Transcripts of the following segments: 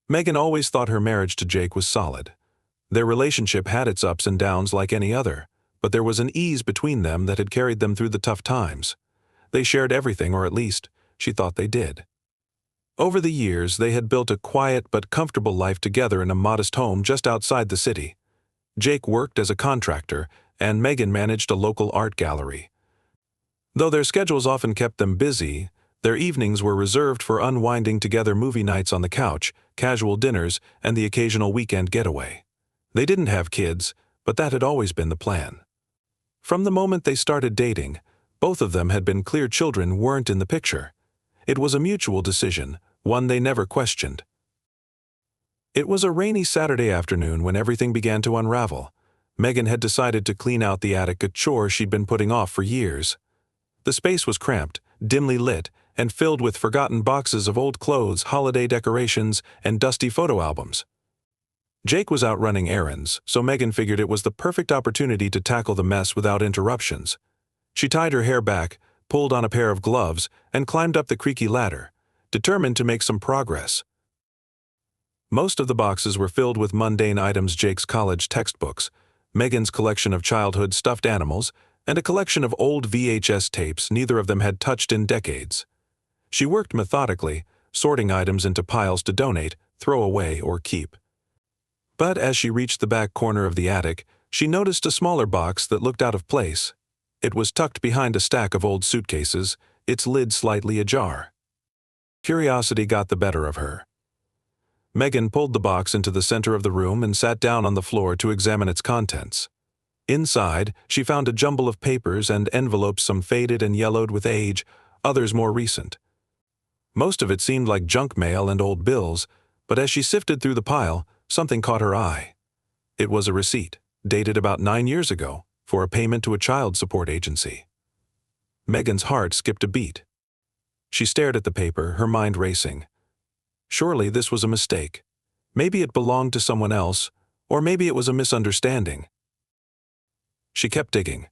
Megan always thought her marriage to Jake was solid. Their relationship had its ups and downs like any other, but there was an ease between them that had carried them through the tough times. They shared everything, or at least, she thought they did. Over the years, they had built a quiet but comfortable life together in a modest home just outside the city. Jake worked as a contractor, and Megan managed a local art gallery. Though their schedules often kept them busy, their evenings were reserved for unwinding together, movie nights on the couch, casual dinners, and the occasional weekend getaway. They didn't have kids, but that had always been the plan. From the moment they started dating, both of them had been clear children weren't in the picture. It was a mutual decision, one they never questioned. It was a rainy Saturday afternoon when everything began to unravel. Megan had decided to clean out the attic, a chore she'd been putting off for years. The space was cramped, dimly lit, and filled with forgotten boxes of old clothes, holiday decorations, and dusty photo albums. Jake was out running errands, so Megan figured it was the perfect opportunity to tackle the mess without interruptions. She tied her hair back, pulled on a pair of gloves, and climbed up the creaky ladder, determined to make some progress. Most of the boxes were filled with mundane items: Jake's college textbooks, Megan's collection of childhood stuffed animals, and a collection of old VHS tapes neither of them had touched in decades. She worked methodically, sorting items into piles to donate, throw away, or keep. But as she reached the back corner of the attic, she noticed a smaller box that looked out of place. It was tucked behind a stack of old suitcases, its lid slightly ajar. Curiosity got the better of her. Megan pulled the box into the center of the room and sat down on the floor to examine its contents. Inside, she found a jumble of papers and envelopes, some faded and yellowed with age, others more recent. Most of it seemed like junk mail and old bills, but as she sifted through the pile, something caught her eye. It was a receipt, dated about 9 years ago, for a payment to a child support agency. Megan's heart skipped a beat. She stared at the paper, her mind racing. Surely this was a mistake. Maybe it belonged to someone else, or maybe it was a misunderstanding. She kept digging.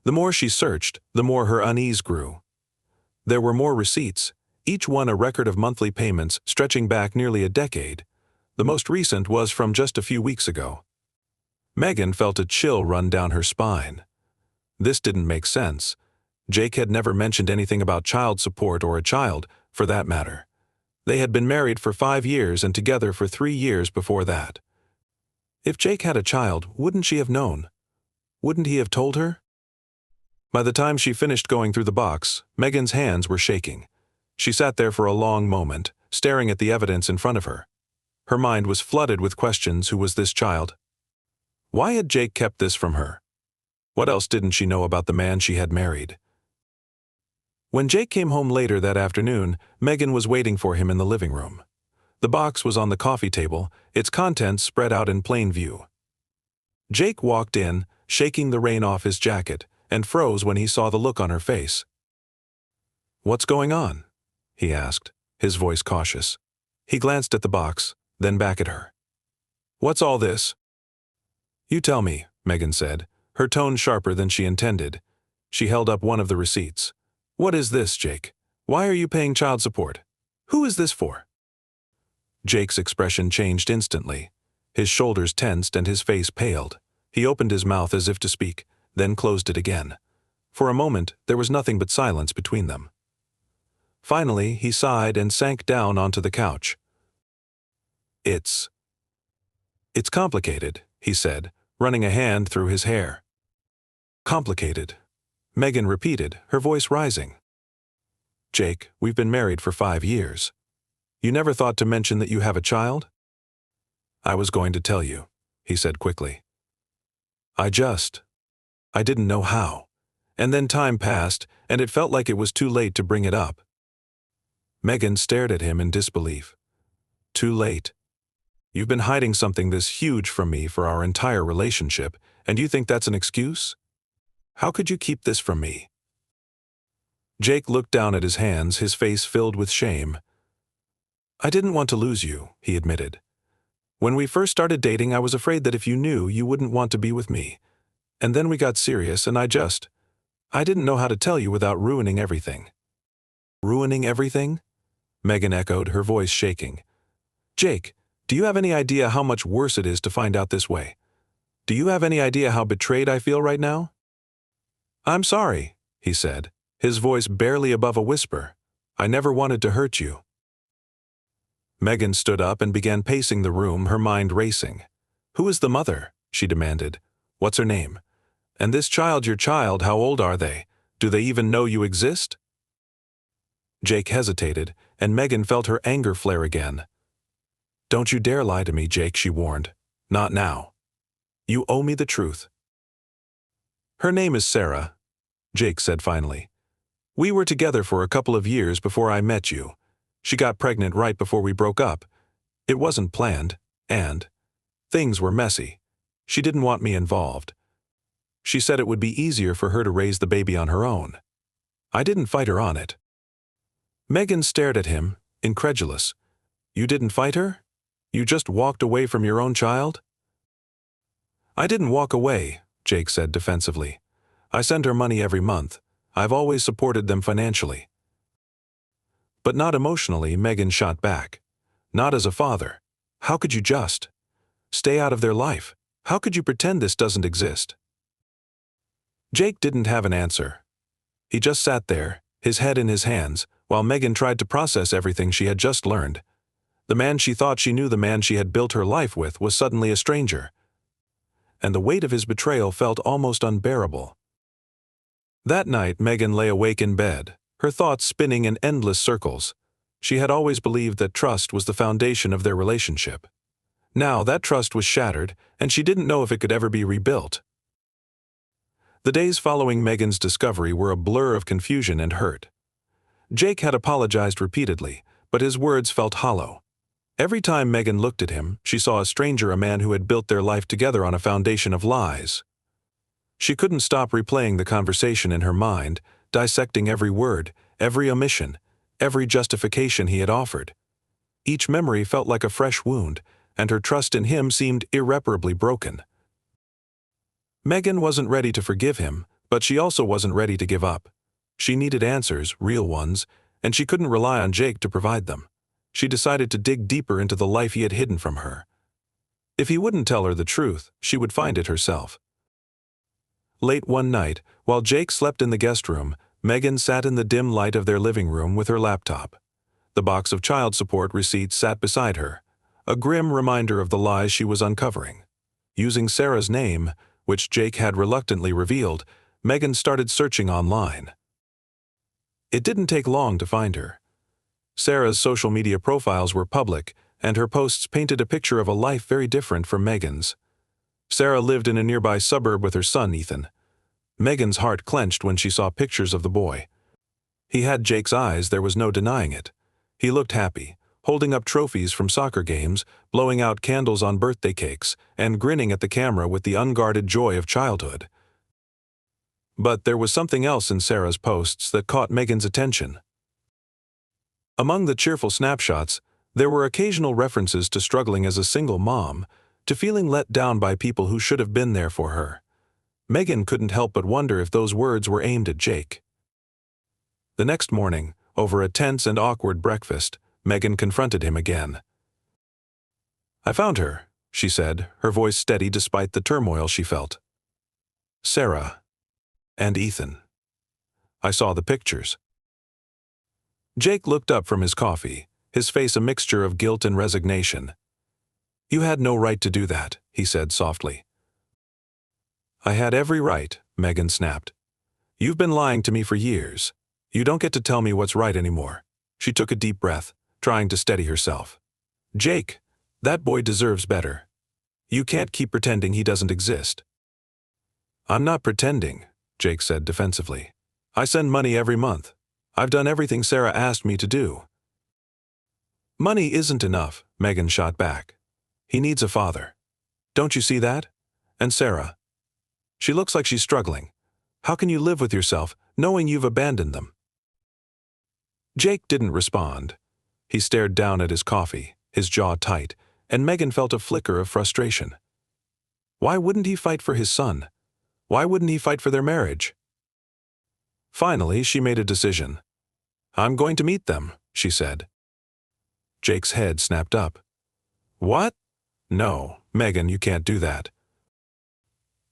The more she searched, the more her unease grew. There were more receipts, each one a record of monthly payments stretching back nearly a decade. The most recent was from just a few weeks ago. Megan felt a chill run down her spine. This didn't make sense. Jake had never mentioned anything about child support, or a child, for that matter. They had been married for 5 years and together for 3 years before that. If Jake had a child, wouldn't she have known? Wouldn't he have told her? By the time she finished going through the box, Megan's hands were shaking. She sat there for a long moment, staring at the evidence in front of her. Her mind was flooded with questions. Who was this child? Why had Jake kept this from her? What else didn't she know about the man she had married? When Jake came home later that afternoon, Megan was waiting for him in the living room. The box was on the coffee table, its contents spread out in plain view. Jake walked in, shaking the rain off his jacket, and froze when he saw the look on her face. "What's going on?" he asked, his voice cautious. He glanced at the box, then back at her. "What's all this?" "You tell me," Megan said, her tone sharper than she intended. She held up one of the receipts. "What is this, Jake? Why are you paying child support? Who is this for?" Jake's expression changed instantly. His shoulders tensed and his face paled. He opened his mouth as if to speak, then closed it again. For a moment, there was nothing but silence between them. Finally, he sighed and sank down onto the couch. It's complicated," he said, running a hand through his hair. "Complicated," Megan repeated, her voice rising. "Jake, we've been married for 5 years. You never thought to mention that you have a child?" "I was going to tell you," he said quickly. I didn't know how. And then time passed, and it felt like it was too late to bring it up." Megan stared at him in disbelief. "Too late? You've been hiding something this huge from me for our entire relationship, and you think that's an excuse? How could you keep this from me?" Jake looked down at his hands, his face filled with shame. "I didn't want to lose you," he admitted. "When we first started dating, I was afraid that if you knew, you wouldn't want to be with me. And then we got serious, and I didn't know how to tell you without ruining everything." "Ruining everything?" Megan echoed, her voice shaking. "Jake, Do you have any idea how much worse it is to find out this way? Do you have any idea how betrayed I feel right now?" "I'm sorry," he said, his voice barely above a whisper. "I never wanted to hurt you." Megan stood up and began pacing the room, her mind racing. "Who is the mother?" she demanded. "What's her name? And this child, your child, how old are they? Do they even know you exist?" Jake hesitated, and Megan felt her anger flare again. "Don't you dare lie to me, Jake," she warned. "Not now. You owe me the truth." "Her name is Sarah," Jake said finally. "We were together for a couple of years before I met you. She got pregnant right before we broke up. It wasn't planned, and things were messy. She didn't want me involved. She said it would be easier for her to raise the baby on her own. I didn't fight her on it." Megan stared at him, incredulous. "You didn't fight her? You just walked away from your own child?" "I didn't walk away," Jake said defensively. "I send her money every month. I've always supported them financially." "But not emotionally," Megan shot back. "Not as a father. How could you just stay out of their life? How could you pretend this doesn't exist?" Jake didn't have an answer. He just sat there, his head in his hands, while Megan tried to process everything she had just learned. The man she thought she knew, the man she had built her life with, was suddenly a stranger. And the weight of his betrayal felt almost unbearable. That night, Megan lay awake in bed, her thoughts spinning in endless circles. She had always believed that trust was the foundation of their relationship. Now that trust was shattered, and she didn't know if it could ever be rebuilt. The days following Megan's discovery were a blur of confusion and hurt. Jake had apologized repeatedly, but his words felt hollow. Every time Megan looked at him, she saw a stranger, a man who had built their life together on a foundation of lies. She couldn't stop replaying the conversation in her mind, dissecting every word, every omission, every justification he had offered. Each memory felt like a fresh wound, and her trust in him seemed irreparably broken. Megan wasn't ready to forgive him, but she also wasn't ready to give up. She needed answers, real ones, and she couldn't rely on Jake to provide them. She decided to dig deeper into the life he had hidden from her. If he wouldn't tell her the truth, she would find it herself. Late one night, while Jake slept in the guest room, Megan sat in the dim light of their living room with her laptop. The box of child support receipts sat beside her, a grim reminder of the lies she was uncovering. Using Sarah's name, which Jake had reluctantly revealed, Megan started searching online. It didn't take long to find her. Sarah's social media profiles were public, and her posts painted a picture of a life very different from Megan's. Sarah lived in a nearby suburb with her son, Ethan. Megan's heart clenched when she saw pictures of the boy. He had Jake's eyes, there was no denying it. He looked happy, holding up trophies from soccer games, blowing out candles on birthday cakes, and grinning at the camera with the unguarded joy of childhood. But there was something else in Sarah's posts that caught Megan's attention. Among the cheerful snapshots, there were occasional references to struggling as a single mom, to feeling let down by people who should have been there for her. Megan couldn't help but wonder if those words were aimed at Jake. The next morning, over a tense and awkward breakfast, Megan confronted him again. "I found her," she said, her voice steady despite the turmoil she felt. "Sarah and Ethan. I saw the pictures." Jake looked up from his coffee, his face a mixture of guilt and resignation. "You had no right to do that," he said softly. "I had every right," Megan snapped. "You've been lying to me for years. You don't get to tell me what's right anymore." She took a deep breath, trying to steady herself. "Jake, that boy deserves better. You can't keep pretending he doesn't exist." "I'm not pretending," Jake said defensively. "I send money every month. I've done everything Sarah asked me to do." "Money isn't enough," Megan shot back. "He needs a father. Don't you see that? And Sarah. She looks like she's struggling. How can you live with yourself, knowing you've abandoned them?" Jake didn't respond. He stared down at his coffee, his jaw tight, and Megan felt a flicker of frustration. Why wouldn't he fight for his son? Why wouldn't he fight for their marriage? Finally, she made a decision. "I'm going to meet them," she said. Jake's head snapped up. What? No, Megan, you can't do that.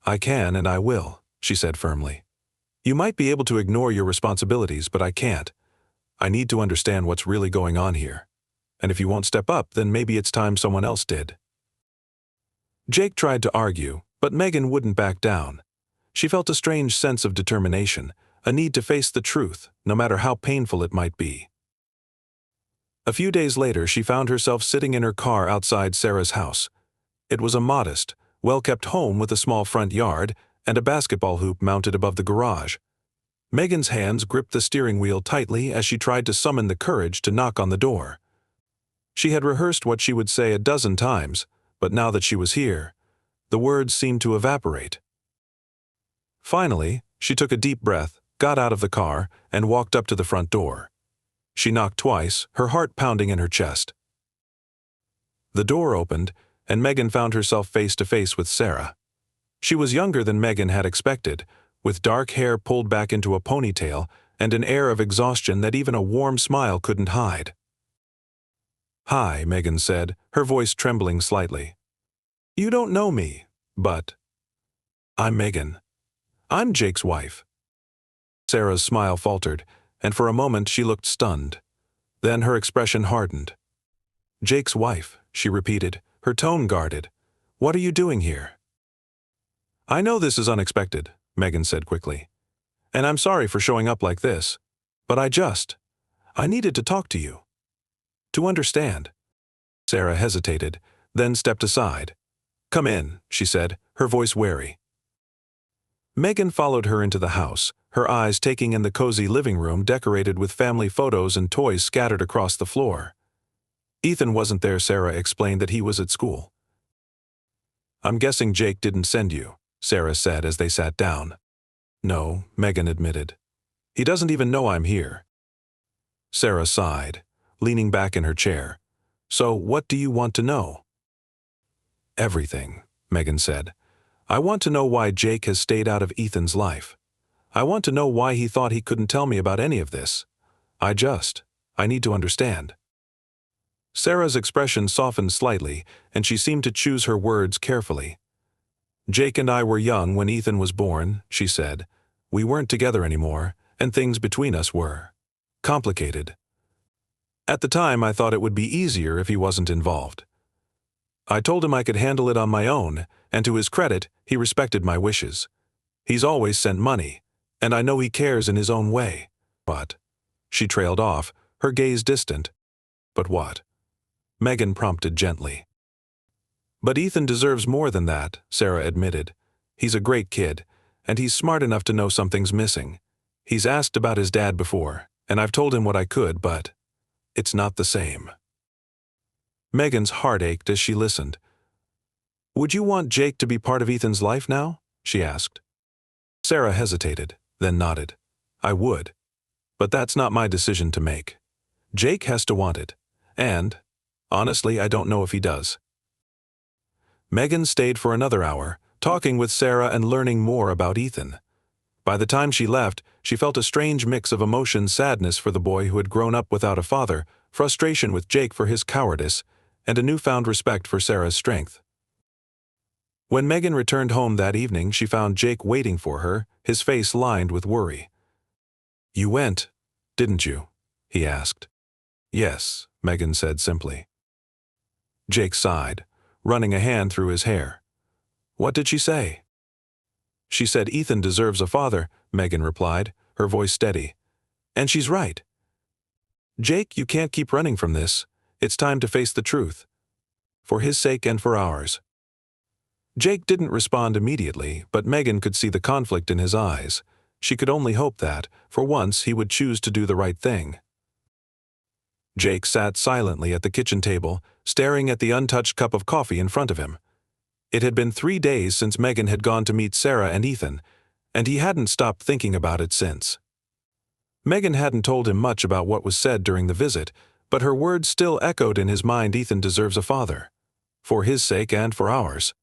I can and I will, she said firmly. You might be able to ignore your responsibilities, but I can't. I need to understand what's really going on here. And if you won't step up, then maybe it's time someone else did. Jake tried to argue, but Megan wouldn't back down. She felt a strange sense of determination, a need to face the truth, no matter how painful it might be. A few days later, she found herself sitting in her car outside Sarah's house. It was a modest, well-kept home with a small front yard and a basketball hoop mounted above the garage. Megan's hands gripped the steering wheel tightly as she tried to summon the courage to knock on the door. She had rehearsed what she would say a dozen times, but now that she was here, the words seemed to evaporate. Finally, she took a deep breath, got out of the car, and walked up to the front door. She knocked twice, her heart pounding in her chest. The door opened, and Megan found herself face to face with Sarah. She was younger than Megan had expected, with dark hair pulled back into a ponytail and an air of exhaustion that even a warm smile couldn't hide. "Hi," Megan said, her voice trembling slightly. "You don't know me, but—" "I'm Megan. I'm Jake's wife." Sarah's smile faltered, and for a moment she looked stunned. Then her expression hardened. "Jake's wife," she repeated, her tone guarded. "What are you doing here?" "I know this is unexpected," Megan said quickly. "And I'm sorry for showing up like this. But I needed to talk to you. To understand." Sarah hesitated, then stepped aside. "Come in," she said, her voice wary. Megan followed her into the house, her eyes taking in the cozy living room decorated with family photos and toys scattered across the floor. Ethan wasn't there. Sarah explained that he was at school. "I'm guessing Jake didn't send you," Sarah said as they sat down. "No," Megan admitted. "He doesn't even know I'm here." Sarah sighed, leaning back in her chair. "So what do you want to know?" "Everything," Megan said. "I want to know why Jake has stayed out of Ethan's life. I want to know why he thought he couldn't tell me about any of this. I need to understand." Sarah's expression softened slightly, and she seemed to choose her words carefully. "Jake and I were young when Ethan was born," she said. "We weren't together anymore, and things between us were complicated. At the time, I thought it would be easier if he wasn't involved. I told him I could handle it on my own, and to his credit, he respected my wishes. He's always sent money, and I know he cares in his own way. But—" She trailed off, her gaze distant. "But what?" Megan prompted gently. "But Ethan deserves more than that," Sarah admitted. "He's a great kid, and he's smart enough to know something's missing. He's asked about his dad before, and I've told him what I could, but it's not the same." Megan's heart ached as she listened. "Would you want Jake to be part of Ethan's life now?" she asked. Sarah hesitated, then nodded. "I would. But that's not my decision to make. Jake has to want it. And, honestly, I don't know if he does." Megan stayed for another hour, talking with Sarah and learning more about Ethan. By the time she left, she felt a strange mix of emotion: sadness for the boy who had grown up without a father, frustration with Jake for his cowardice, and a newfound respect for Sarah's strength. When Megan returned home that evening, she found Jake waiting for her, his face lined with worry. "You went, didn't you?" he asked. "Yes," Megan said simply. Jake sighed, running a hand through his hair. "What did she say?" "She said Ethan deserves a father," Megan replied, her voice steady. "And she's right. Jake, you can't keep running from this. It's time to face the truth. For his sake and for ours." Jake didn't respond immediately, but Megan could see the conflict in his eyes. She could only hope that, for once, he would choose to do the right thing. Jake sat silently at the kitchen table, staring at the untouched cup of coffee in front of him. It had been 3 days since Megan had gone to meet Sarah and Ethan, and he hadn't stopped thinking about it since. Megan hadn't told him much about what was said during the visit, but her words still echoed in his mind: Ethan deserves a father. For his sake and for ours.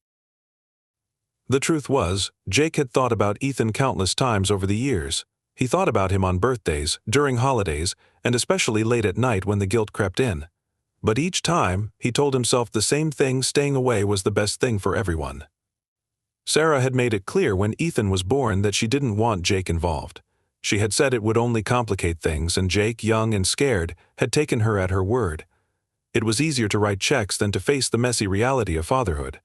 The truth was, Jake had thought about Ethan countless times over the years. He thought about him on birthdays, during holidays, and especially late at night when the guilt crept in. But each time, he told himself the same thing: staying away was the best thing for everyone. Sarah had made it clear when Ethan was born that she didn't want Jake involved. She had said it would only complicate things, and Jake, young and scared, had taken her at her word. It was easier to write checks than to face the messy reality of fatherhood.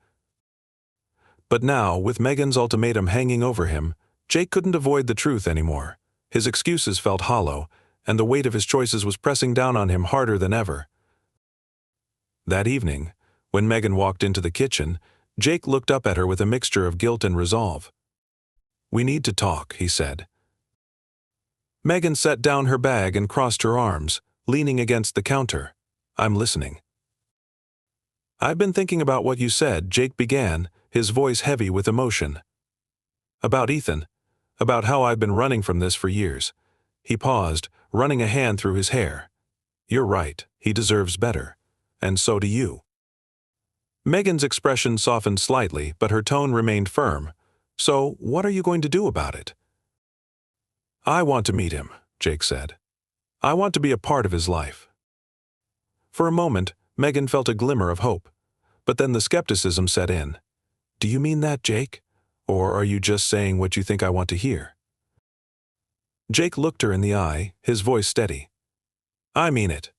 But now, with Megan's ultimatum hanging over him, Jake couldn't avoid the truth anymore. His excuses felt hollow, and the weight of his choices was pressing down on him harder than ever. That evening, when Megan walked into the kitchen, Jake looked up at her with a mixture of guilt and resolve. "We need to talk," he said. Megan set down her bag and crossed her arms, leaning against the counter. "I'm listening." "I've been thinking about what you said," Jake began, his voice heavy with emotion. "About Ethan. About how I've been running from this for years." He paused, running a hand through his hair. "You're right, he deserves better. And so do you." Megan's expression softened slightly, but her tone remained firm. "So, what are you going to do about it?" "I want to meet him," Jake said. "I want to be a part of his life." For a moment, Megan felt a glimmer of hope. But then the skepticism set in. "Do you mean that, Jake? Or are you just saying what you think I want to hear?" Jake looked her in the eye, his voice steady. "I mean it.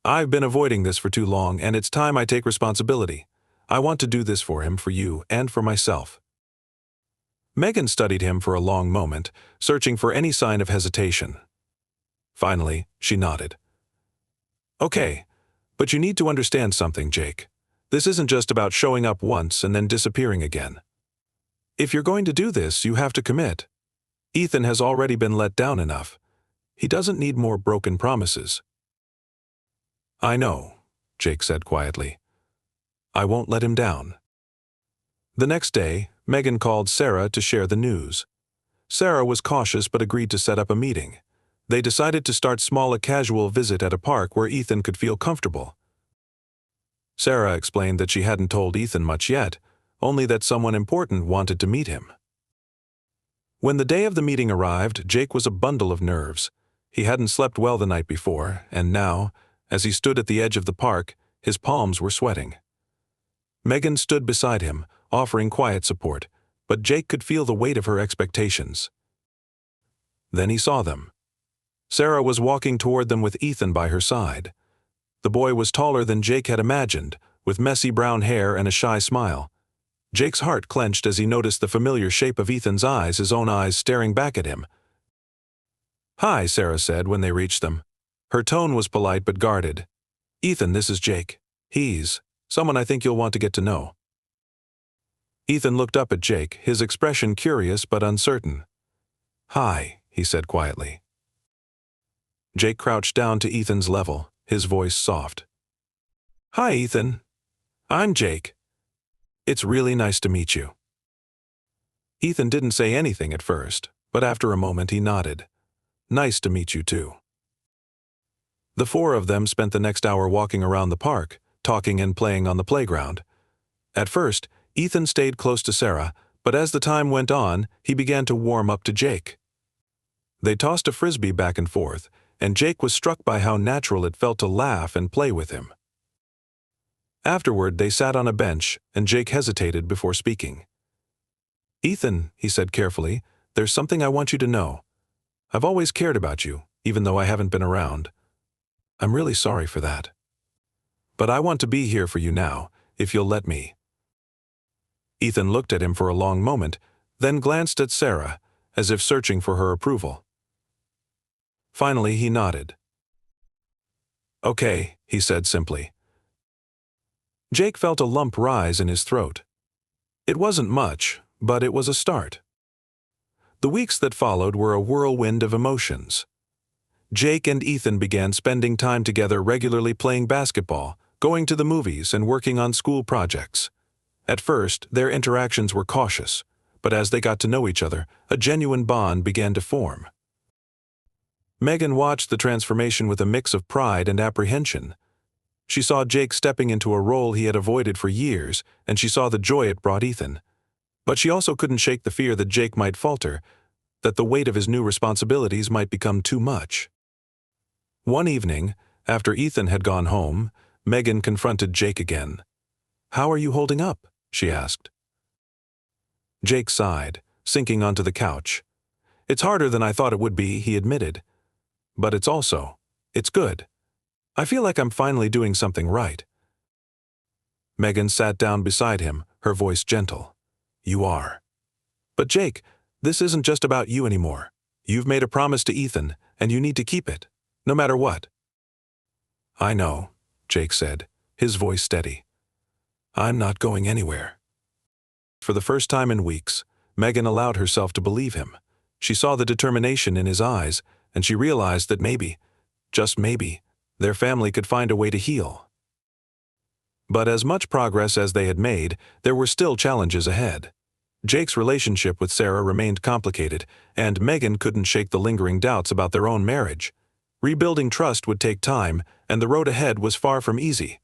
I've been avoiding this for too long, and it's time I take responsibility. I want to do this for him, for you, and for myself." Megan studied him for a long moment, searching for any sign of hesitation. Finally, she nodded. "Okay, but you need to understand something, Jake. This isn't just about showing up once and then disappearing again. If you're going to do this, you have to commit. Ethan has already been let down enough. He doesn't need more broken promises." "I know," Jake said quietly. "I won't let him down." The next day, Megan called Sarah to share the news. Sarah was cautious but agreed to set up a meeting. They decided to start small, a casual visit at a park where Ethan could feel comfortable. Sarah explained that she hadn't told Ethan much yet, only that someone important wanted to meet him. When the day of the meeting arrived, Jake was a bundle of nerves. He hadn't slept well the night before, and now, as he stood at the edge of the park, his palms were sweating. Megan stood beside him, offering quiet support, but Jake could feel the weight of her expectations. Then he saw them. Sarah was walking toward them with Ethan by her side. The boy was taller than Jake had imagined, with messy brown hair and a shy smile. Jake's heart clenched as he noticed the familiar shape of Ethan's eyes, his own eyes staring back at him. "Hi," Sarah said when they reached them. Her tone was polite but guarded. "Ethan, this is Jake. He's someone I think you'll want to get to know." Ethan looked up at Jake, his expression curious but uncertain. "Hi," he said quietly. Jake crouched down to Ethan's level, his voice soft. "Hi, Ethan. I'm Jake. It's really nice to meet you." Ethan didn't say anything at first, but after a moment he nodded. "Nice to meet you too." The four of them spent the next hour walking around the park, talking and playing on the playground. At first, Ethan stayed close to Sarah, but as the time went on, he began to warm up to Jake. They tossed a frisbee back and forth, and Jake was struck by how natural it felt to laugh and play with him. Afterward, they sat on a bench, and Jake hesitated before speaking. "Ethan," he said carefully, "there's something I want you to know. I've always cared about you, even though I haven't been around. I'm really sorry for that. But I want to be here for you now, if you'll let me." Ethan looked at him for a long moment, then glanced at Sarah, as if searching for her approval. Finally, he nodded. "Okay," he said simply. Jake felt a lump rise in his throat. It wasn't much, but it was a start. The weeks that followed were a whirlwind of emotions. Jake and Ethan began spending time together, regularly playing basketball, going to the movies, and working on school projects. At first, their interactions were cautious, but as they got to know each other, a genuine bond began to form. Megan watched the transformation with a mix of pride and apprehension. She saw Jake stepping into a role he had avoided for years, and she saw the joy it brought Ethan. But she also couldn't shake the fear that Jake might falter, that the weight of his new responsibilities might become too much. One evening, after Ethan had gone home, Megan confronted Jake again. "How are you holding up?" she asked. Jake sighed, sinking onto the couch. "It's harder than I thought it would be," he admitted. "But it's good. I feel like I'm finally doing something right." Megan sat down beside him, her voice gentle. "You are. But Jake, this isn't just about you anymore. You've made a promise to Ethan, and you need to keep it, no matter what." "I know," Jake said, his voice steady. "I'm not going anywhere." For the first time in weeks, Megan allowed herself to believe him. She saw the determination in his eyes, and she realized that maybe, just maybe, their family could find a way to heal. But as much progress as they had made, there were still challenges ahead. Jake's relationship with Sarah remained complicated, and Megan couldn't shake the lingering doubts about their own marriage. Rebuilding trust would take time, and the road ahead was far from easy.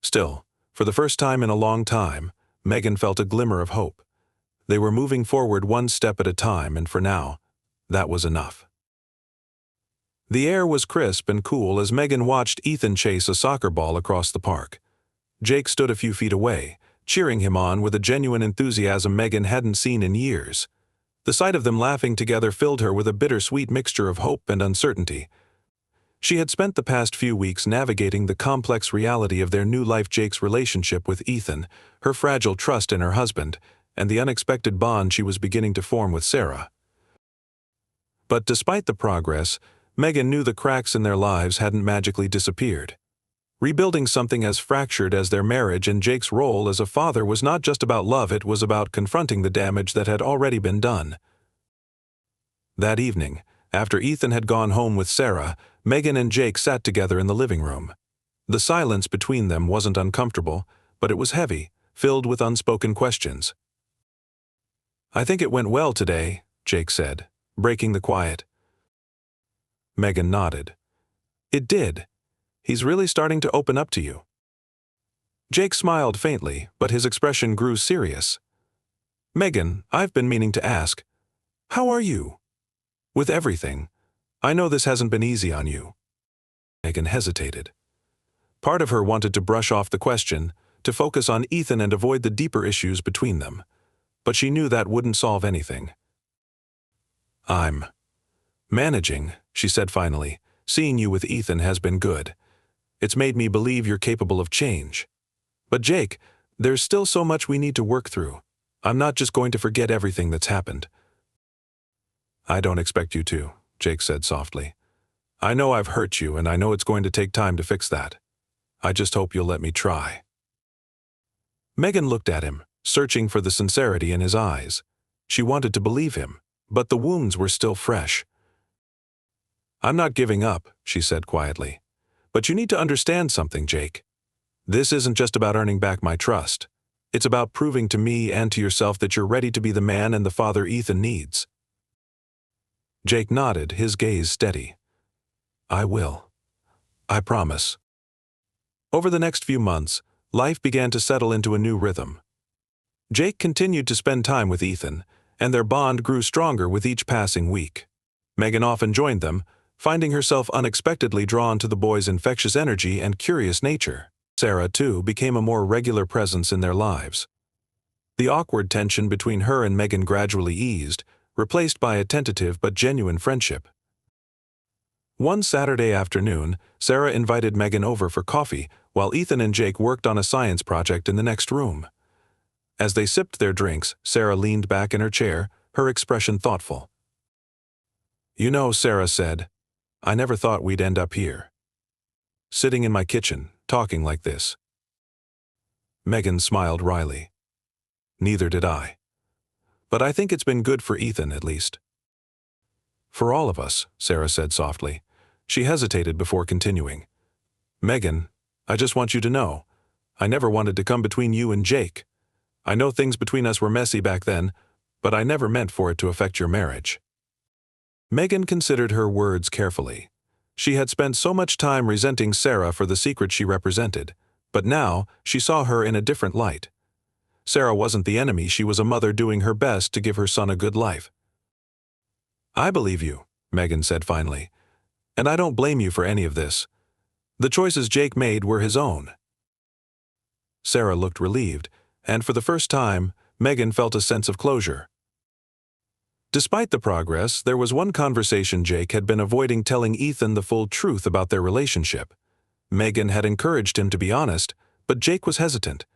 Still, for the first time in a long time, Megan felt a glimmer of hope. They were moving forward one step at a time, and for now, that was enough. The air was crisp and cool as Megan watched Ethan chase a soccer ball across the park. Jake stood a few feet away, cheering him on with a genuine enthusiasm Megan hadn't seen in years. The sight of them laughing together filled her with a bittersweet mixture of hope and uncertainty. She had spent the past few weeks navigating the complex reality of their new life, Jake's relationship with Ethan, her fragile trust in her husband, and the unexpected bond she was beginning to form with Sarah. But despite the progress, Megan knew the cracks in their lives hadn't magically disappeared. Rebuilding something as fractured as their marriage and Jake's role as a father was not just about love, it was about confronting the damage that had already been done. That evening, after Ethan had gone home with Sarah, Megan and Jake sat together in the living room. The silence between them wasn't uncomfortable, but it was heavy, filled with unspoken questions. "I think it went well today," Jake said, breaking the quiet. Megan nodded. "It did. He's really starting to open up to you." Jake smiled faintly, but his expression grew serious. "Megan, I've been meaning to ask, how are you? With everything. I know this hasn't been easy on you." Megan hesitated. Part of her wanted to brush off the question, to focus on Ethan and avoid the deeper issues between them. But she knew that wouldn't solve anything. "I'm managing," she said finally. "Seeing you with Ethan has been good. It's made me believe you're capable of change. But Jake, there's still so much we need to work through. I'm not just going to forget everything that's happened." "I don't expect you to," Jake said softly. "I know I've hurt you, and I know it's going to take time to fix that. I just hope you'll let me try." Megan looked at him, searching for the sincerity in his eyes. She wanted to believe him, but the wounds were still fresh. "I'm not giving up," she said quietly. "But you need to understand something, Jake. This isn't just about earning back my trust. It's about proving to me and to yourself that you're ready to be the man and the father Ethan needs." Jake nodded, his gaze steady. "I will. I promise." Over the next few months, life began to settle into a new rhythm. Jake continued to spend time with Ethan, and their bond grew stronger with each passing week. Megan often joined them, finding herself unexpectedly drawn to the boy's infectious energy and curious nature. Sarah, too, became a more regular presence in their lives. The awkward tension between her and Megan gradually eased, replaced by a tentative but genuine friendship. One Saturday afternoon, Sarah invited Megan over for coffee while Ethan and Jake worked on a science project in the next room. As they sipped their drinks, Sarah leaned back in her chair, her expression thoughtful. "You know," Sarah said, "I never thought we'd end up here. Sitting in my kitchen, talking like this." Megan smiled wryly. "Neither did I. But I think it's been good for Ethan, at least." "For all of us," Sarah said softly. She hesitated before continuing. "Megan, I just want you to know, I never wanted to come between you and Jake. I know things between us were messy back then, but I never meant for it to affect your marriage." Megan considered her words carefully. She had spent so much time resenting Sarah for the secret she represented, but now she saw her in a different light. Sarah wasn't the enemy, she was a mother doing her best to give her son a good life. "I believe you," Megan said finally, "and I don't blame you for any of this. The choices Jake made were his own. Sarah looked relieved, and for the first time, Megan felt a sense of closure. Despite the progress, there was one conversation Jake had been avoiding telling Ethan the full truth about their relationship. Megan had encouraged him to be honest, but Jake was hesitant.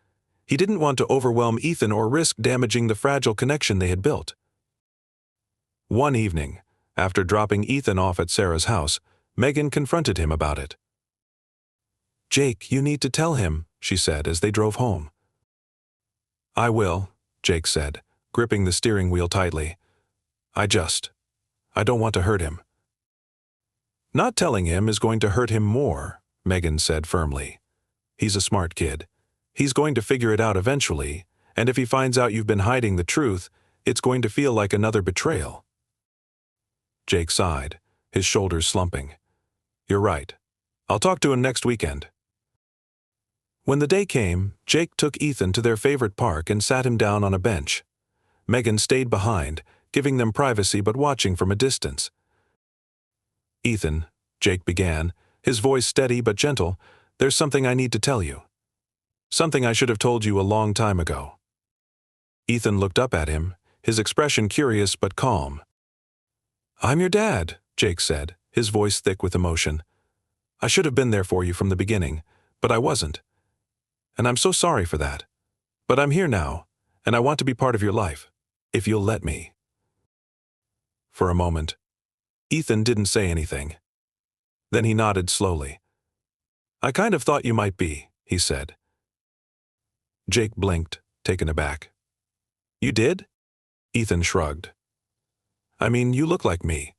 He didn't want to overwhelm Ethan or risk damaging the fragile connection they had built. One evening, after dropping Ethan off at Sarah's house, Megan confronted him about it. "Jake, you need to tell him," she said as they drove home. "I will," Jake said, gripping the steering wheel tightly. I don't want to hurt him." "Not telling him is going to hurt him more," Megan said firmly. "He's a smart kid. He's going to figure it out eventually, and if he finds out you've been hiding the truth, it's going to feel like another betrayal." Jake sighed, his shoulders slumping. "You're right. I'll talk to him next weekend." When the day came, Jake took Ethan to their favorite park and sat him down on a bench. Megan stayed behind, giving them privacy but watching from a distance. "Ethan," Jake began, his voice steady but gentle, "there's something I need to tell you. Something I should have told you a long time ago." Ethan looked up at him, his expression curious but calm. "I'm your dad," Jake said, his voice thick with emotion. "I should have been there for you from the beginning, but I wasn't. And I'm so sorry for that. But I'm here now, and I want to be part of your life, if you'll let me." For a moment, Ethan didn't say anything. Then he nodded slowly. "I kind of thought you might be," he said. Jake blinked, taken aback. "You did?" Ethan shrugged. "I mean, you look like me.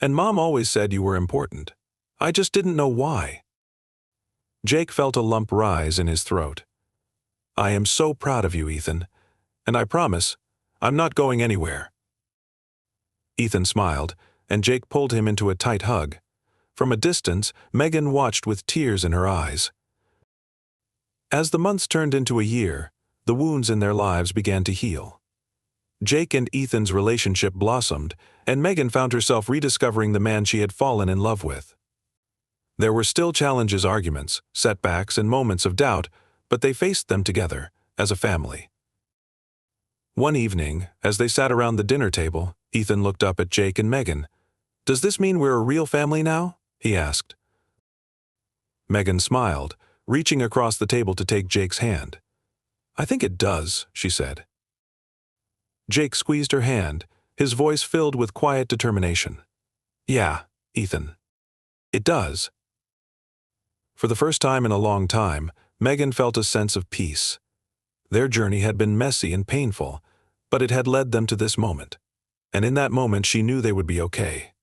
And Mom always said you were important. I just didn't know why." Jake felt a lump rise in his throat. "I am so proud of you, Ethan. And I promise, I'm not going anywhere." Ethan smiled, and Jake pulled him into a tight hug. From a distance, Megan watched with tears in her eyes. As the months turned into a year, the wounds in their lives began to heal. Jake and Ethan's relationship blossomed, and Megan found herself rediscovering the man she had fallen in love with. There were still challenges, arguments, setbacks, and moments of doubt, but they faced them together, as a family. One evening, as they sat around the dinner table, Ethan looked up at Jake and Megan. "Does this mean we're a real family now?" he asked. Megan smiled, reaching across the table to take Jake's hand. "I think it does," she said. Jake squeezed her hand, his voice filled with quiet determination. "Yeah, Ethan. It does." For the first time in a long time, Megan felt a sense of peace. Their journey had been messy and painful, but it had led them to this moment. And in that moment she knew they would be okay.